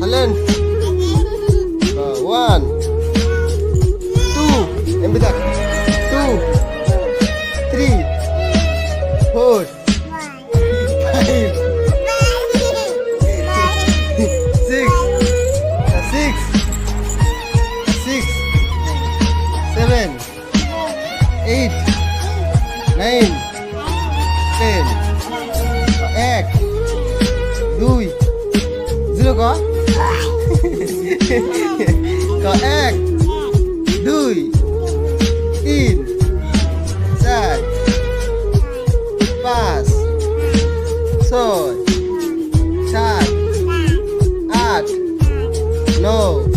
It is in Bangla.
বলেন। 1 2 এমবি দেখ 2 3 4 5 6 7 8 9 10 1 2 0 ক 1 2 3 4 5 6 7 8 9